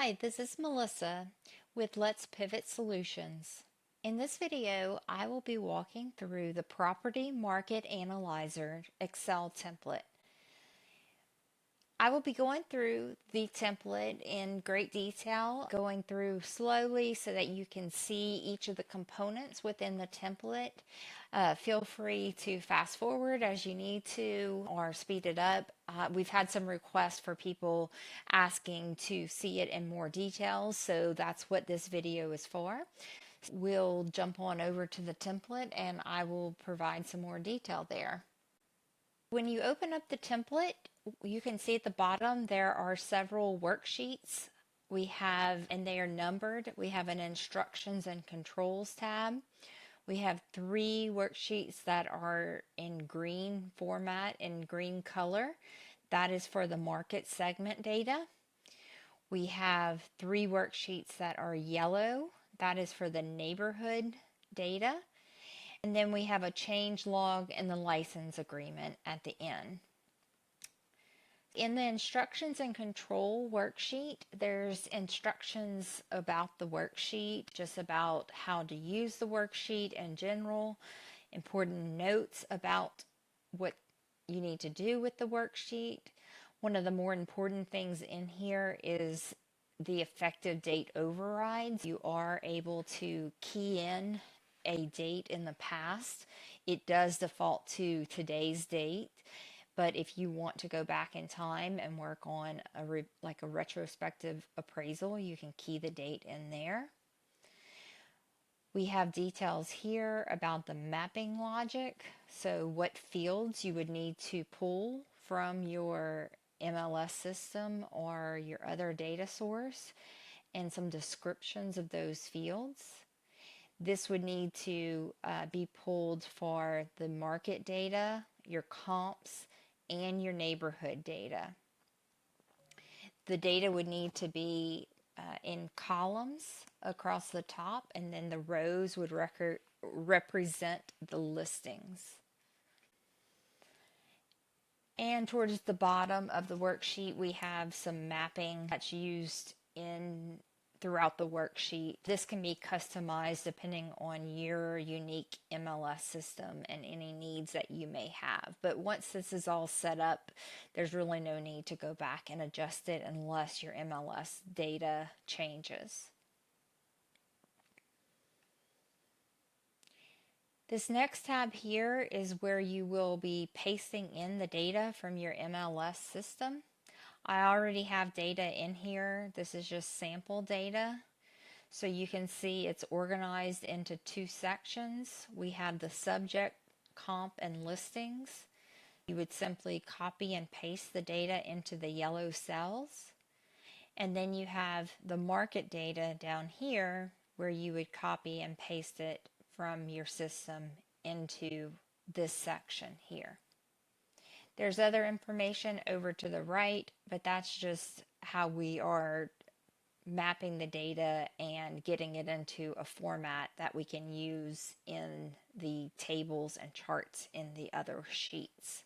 Hi, this is Melissa with Let's Pivot Solutions. In this video, I will be walking through the Property Market Analyzer Excel template. I will be going through the template in great detail, going through slowly so that you can see each of the components within the template. Feel free to fast forward as you need to or speed it up. We've had some requests for people asking to see it in more detail, so that's what this video is for. We'll jump on over to the template and I will provide some more detail there. When you open up the template, you can see at the bottom there are several worksheets. And they are numbered. We have an instructions and controls tab. We have 3 worksheets that are in green format, in green color. That is for the market segment data. We have 3 worksheets that are yellow. That is for the neighborhood data. And then we have a change log and the license agreement at the end. In the instructions and control worksheet, there's instructions about the worksheet, just about how to use the worksheet in general, important notes about what you need to do with the worksheet. One of the more important things in here is the effective date overrides. You are able to key in a date in the past. It does default to today's date, but if you want to go back in time and work on a retrospective appraisal, you can key the date in there. We have details here about the mapping logic, so what fields you would need to pull from your MLS system or your other data source, and some descriptions of those fields. This would need to be pulled for the market data, your comps, and your neighborhood data. The data would need to be in columns across the top, and then the rows would represent the listings. And towards the bottom of the worksheet, we have some mapping that's used throughout the worksheet. This can be customized depending on your unique MLS system and any needs that you may have. But once this is all set up, there's really no need to go back and adjust it unless your MLS data changes. This next tab here is where you will be pasting in the data from your MLS system. I already have data in here. This is just sample data. So you can see it's organized into 2 sections. We have the subject, comp, and listings. You would simply copy and paste the data into the yellow cells. And then you have the market data down here where you would copy and paste it from your system into this section here. There's other information over to the right, but that's just how we are mapping the data and getting it into a format that we can use in the tables and charts in the other sheets.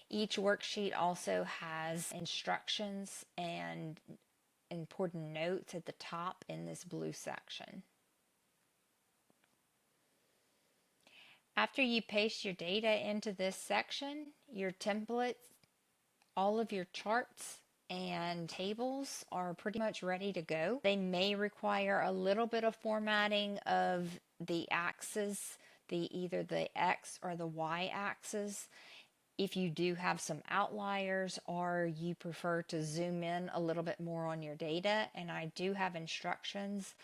Each worksheet also has instructions and important notes at the top in this blue section. After you paste your data into this section, your templates, all of your charts and tables are pretty much ready to go. They may require a little bit of formatting of the axes, either the X or the Y axis. If you do have some outliers or you prefer to zoom in a little bit more on your data, and I do have instructions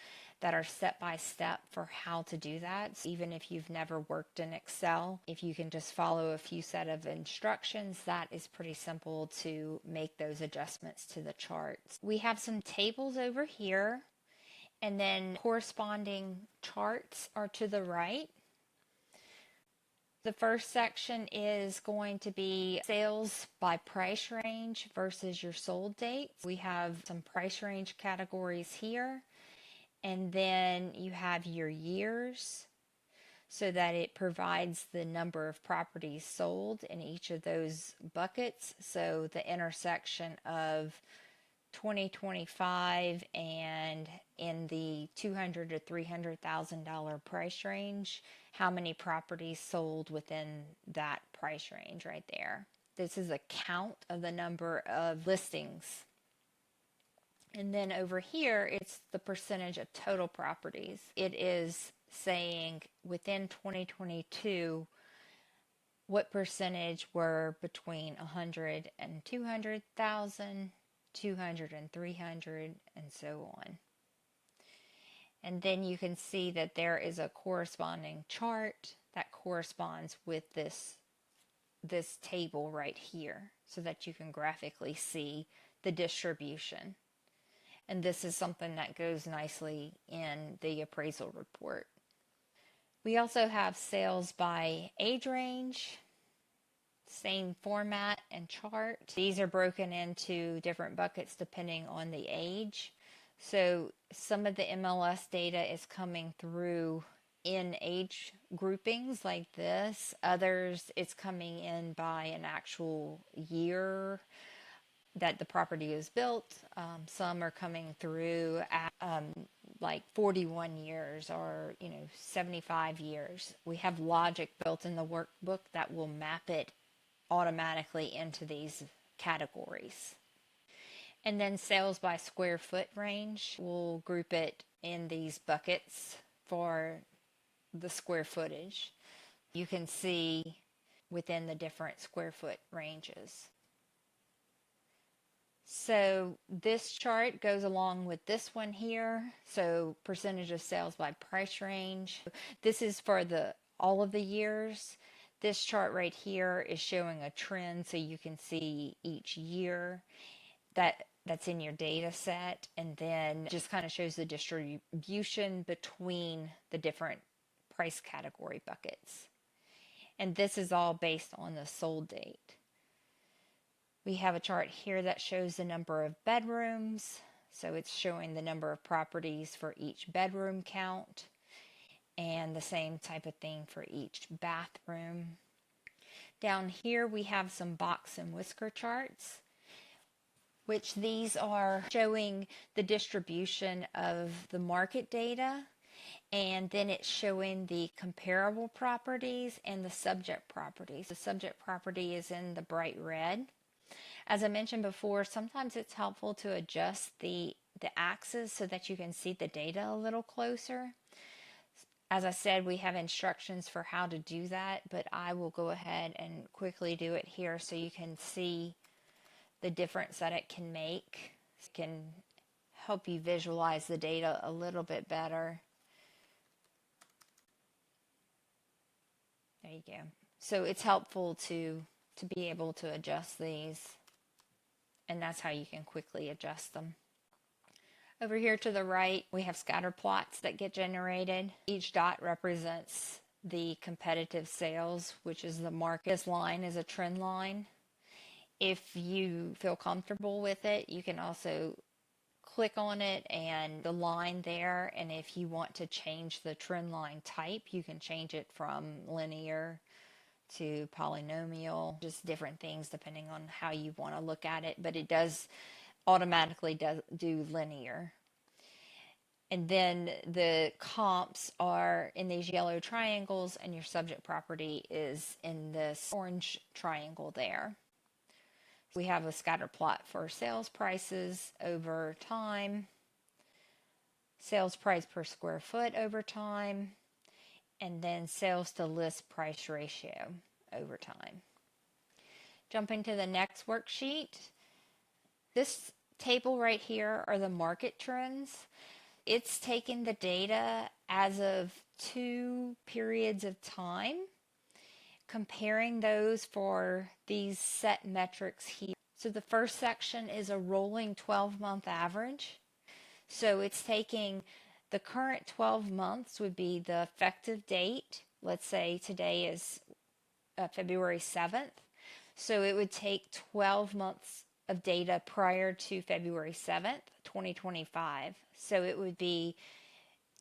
that are step-by-step for how to do that. Even if you've never worked in Excel, if you can just follow a few set of instructions, that is pretty simple to make those adjustments to the charts. We have some tables over here, and then corresponding charts are to the right. The first section is going to be sales by price range versus your sold dates. We have some price range categories here. And then you have your years so that it provides the number of properties sold in each of those buckets. So the intersection of 2025 and in the $200,000 to $300,000 price range, how many properties sold within that price range right there. This is a count of the number of listings. And then over here, it's the percentage of total properties. It is saying within 2022, what percentage were between 100 and 200,000, 200 and 300, and so on. And then you can see that there is a corresponding chart that corresponds with this table right here so that you can graphically see the distribution. And this is something that goes nicely in the appraisal report. We also have sales by age range, same format and chart. These are broken into different buckets depending on the age. So some of the MLS data is coming through in age groupings like this. Others, it's coming in by an actual year that the property is built. Some are coming through at like 41 years or 75 years. We have logic built in the workbook that will map it automatically into these categories. And then sales by square foot range, we'll group it in these buckets for the square footage. You can see within the different square foot ranges. So this chart goes along with this one here. So percentage of sales by price range. This is for all of the years. This chart right here is showing a trend so you can see each year that's in your data set, and then just kind of shows the distribution between the different price category buckets. And this is all based on the sold date. We have a chart here that shows the number of bedrooms. So it's showing the number of properties for each bedroom count, and the same type of thing for each bathroom. Down here we have some box and whisker charts, which these are showing the distribution of the market data, and then it's showing the comparable properties and the subject properties. The subject property is in the bright red. As I mentioned before, sometimes it's helpful to adjust the axis so that you can see the data a little closer. As I said, we have instructions for how to do that, but I will go ahead and quickly do it here so you can see the difference that it can make. It can help you visualize the data a little bit better. There you go. So it's helpful to be able to adjust these, and that's how you can quickly adjust them. Over here to the right, we have scatter plots that get generated. Each dot represents the competitive sales, which is the market. This line is a trend line. If you feel comfortable with it, you can also click on it and the line there, and if you want to change the trend line type, you can change it from linear to polynomial, just different things depending on how you want to look at it, but it does automatically do linear. And then the comps are in these yellow triangles, and your subject property is in this orange triangle there. We have a scatter plot for sales prices over time, sales price per square foot over time, and then sales to list price ratio over time. Jumping to the next worksheet, this table right here are the market trends. It's taken the data as of 2 periods of time, comparing those for these set metrics here. So the first section is a rolling 12-month average. So it's taking the current 12 months would be the effective date. Let's say today is February 7th. So it would take 12 months of data prior to February 7th, 2025. So it would be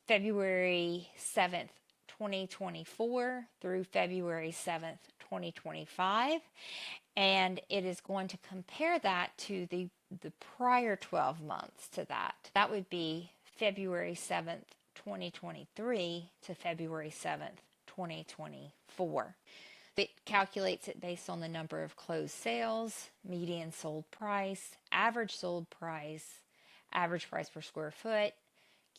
February 7th, 2024 through February 7th, 2025. and it is going to compare that to the prior 12 months to that. That would be February 7th, 2023 to February 7th, 2024. It calculates it based on the number of closed sales, median sold price, average sold price, average price per square foot,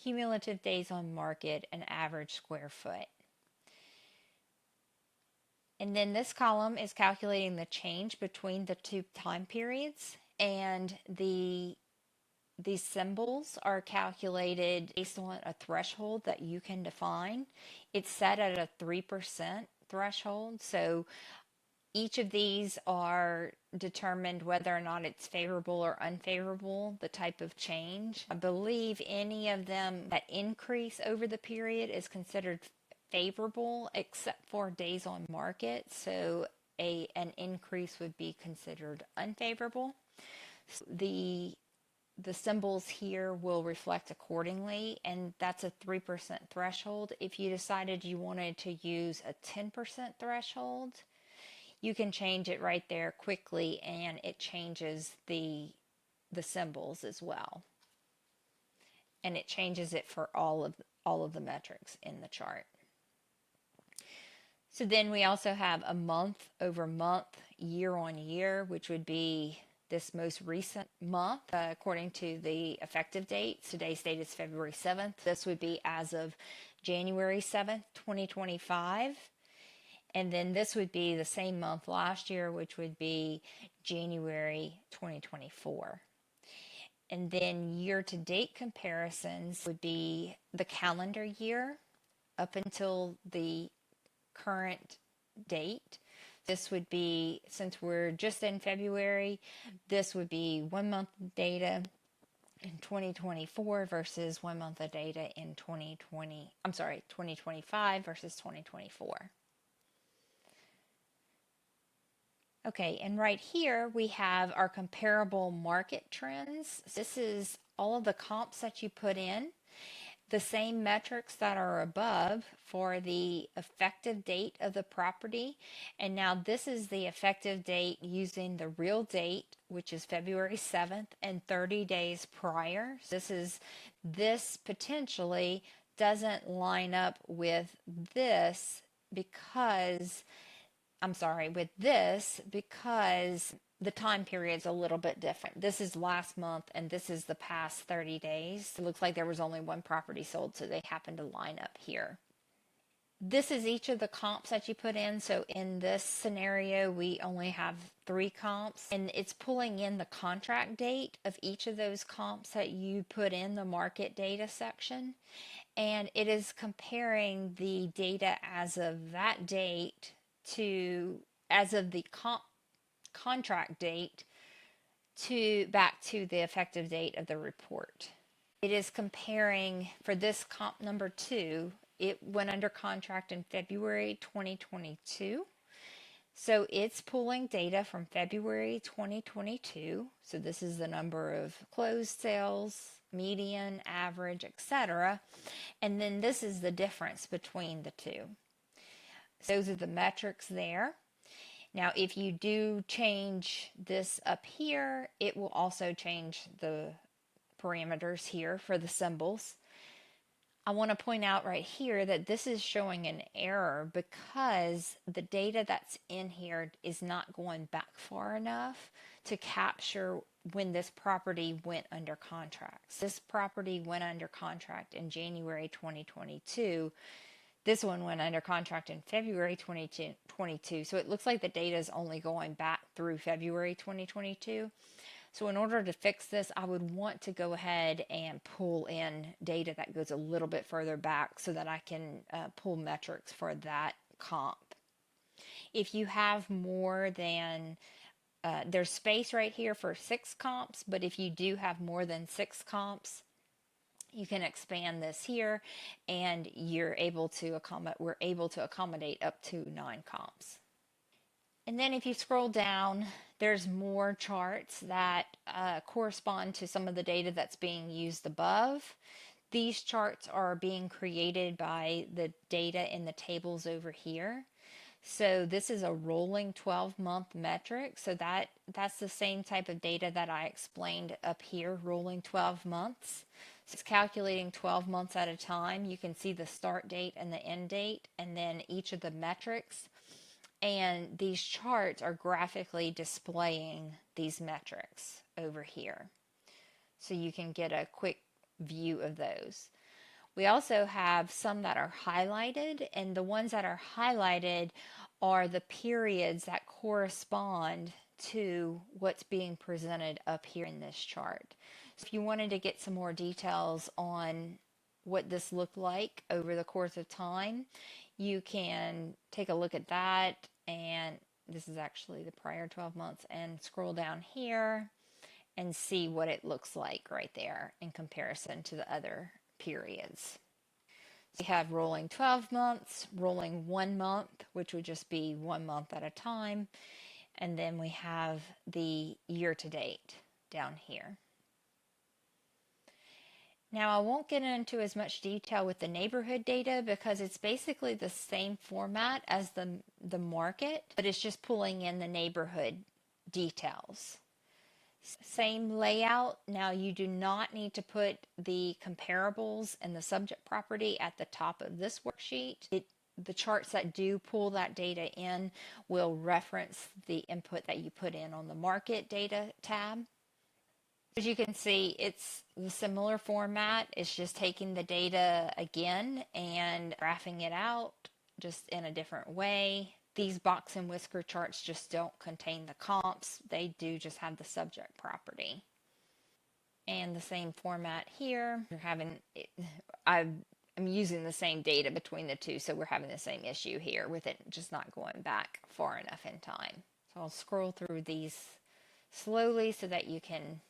cumulative days on market, and average square foot. And then this column is calculating the change between the two time periods, and these symbols are calculated based on a threshold that you can define. It's set at a 3% threshold, so each of these are determined whether or not it's favorable or unfavorable, the type of change. I believe any of them that increase over the period is considered favorable except for days on market. So an increase would be considered unfavorable. So the symbols here will reflect accordingly, and that's a 3% threshold. If you decided you wanted to use a 10% threshold, you can change it right there quickly, and it changes the symbols as well. And it changes it for all of the metrics in the chart. So then we also have a month over month, year on year, which would be this most recent month according to the effective date. Today's date is February 7th. This would be as of January 7th, 2025. And then this would be the same month last year, which would be January 2024. And then year-to-date comparisons would be the calendar year up until the current date. This would be, since we're just in February, this would be 1 month data in 2024 versus 1 month of data in 2025 versus 2024. Okay, and right here we have our comparable market trends. This is all of the comps that you put in, the same metrics that are above for the effective date of the property. And now this is the effective date using the real date, which is February 7th, and 30 days prior. This potentially doesn't line up with this because the time period's a little bit different. This is last month and this is the past 30 days. It looks like there was only one property sold, so they happen to line up here. This is each of the comps that you put in. So in this scenario, we only have 3 comps, and it's pulling in the contract date of each of those comps that you put in the market data section. And it is comparing the data as of that date as of the contract date back to the effective date of the report. It is comparing for this comp number 2. It went under contract in February 2022. So it's pulling data from February 2022. So this is the number of closed sales, median, average, etc. And then this is the difference between the two. Those are the metrics there. Now, if you do change this up here, it will also change the parameters here for the symbols. I want to point out right here that this is showing an error because the data that's in here is not going back far enough to capture when this property went under contract. This property went under contract in January 2022. This one went under contract in February 2022, so it looks like the data is only going back through February 2022. So in order to fix this, I would want to go ahead and pull in data that goes a little bit further back so that I can pull metrics for that comp. If you have more than, there's space right here for 6 comps, but if you do have more than 6 comps, you can expand this here, and we're able to accommodate up to 9 comps. And then if you scroll down, there's more charts that correspond to some of the data that's being used above. These charts are being created by the data in the tables over here. So this is a rolling 12-month metric. So that's the same type of data that I explained up here, rolling 12 months. So it's calculating 12 months at a time. You can see the start date and the end date, and then each of the metrics. And these charts are graphically displaying these metrics over here. So you can get a quick view of those. We also have some that are highlighted, and the ones that are highlighted are the periods that correspond to what's being presented up here in this chart. So if you wanted to get some more details on what this looked like over the course of time, you can take a look at that, and this is actually the prior 12 months, and scroll down here and see what it looks like right there in comparison to the other periods. We have rolling 12 months, rolling 1 month, which would just be 1 month at a time, and then we have the year to date down here. Now, I won't get into as much detail with the neighborhood data because it's basically the same format as the market, but it's just pulling in the neighborhood details. Same layout. Now you do not need to put the comparables and the subject property at the top of this worksheet. The charts that do pull that data in will reference the input that you put in on the market data tab. As you can see, it's the similar format. It's just taking the data again and graphing it out just in a different way. These box and whisker charts just don't contain the comps. They do just have the subject property. And the same format here. I'm using the same data between the two, so we're having the same issue here with it just not going back far enough in time. So I'll scroll through these slowly so that you can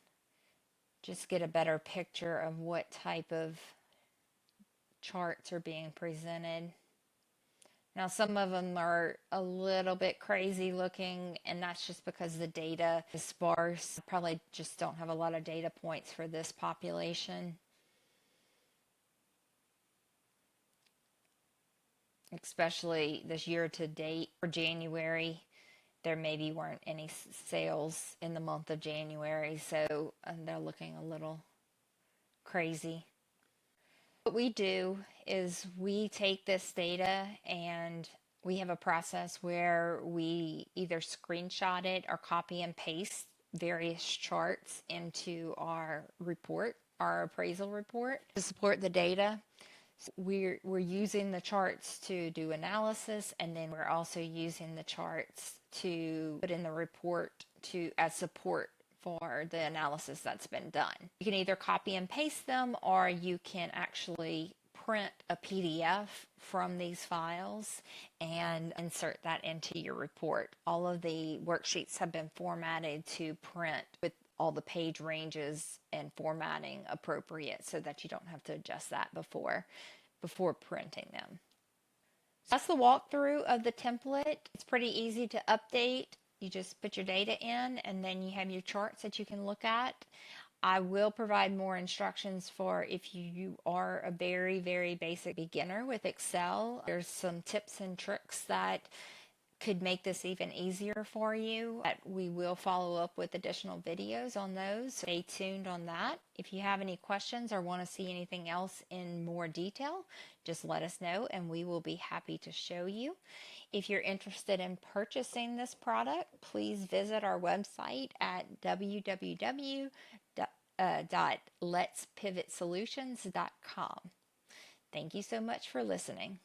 just get a better picture of what type of charts are being presented. Now, some of them are a little bit crazy looking, and that's just because the data is sparse. I probably just don't have a lot of data points for this population. Especially this year to date for January. There maybe weren't any sales in the month of January, so they're looking a little crazy. What we do is we take this data and we have a process where we either screenshot it or copy and paste various charts into our report, our appraisal report, to support the data. So we're using the charts to do analysis, and then we're also using the charts to put in the report as support for the analysis that's been done. You can either copy and paste them, or you can actually print a PDF from these files and insert that into your report. All of the worksheets have been formatted to print with all the page ranges and formatting appropriate so that you don't have to adjust that before printing them. So that's the walkthrough of the template. It's pretty easy to update. You just put your data in, and then you have your charts that you can look at. I will provide more instructions for if you are a very, very basic beginner with Excel. There's some tips and tricks that could make this even easier for you. We will follow up with additional videos on those. Stay tuned on that. If you have any questions or want to see anything else in more detail, just let us know and we will be happy to show you. If you're interested in purchasing this product, please visit our website at www.letspivotsolutions.com. Thank you so much for listening.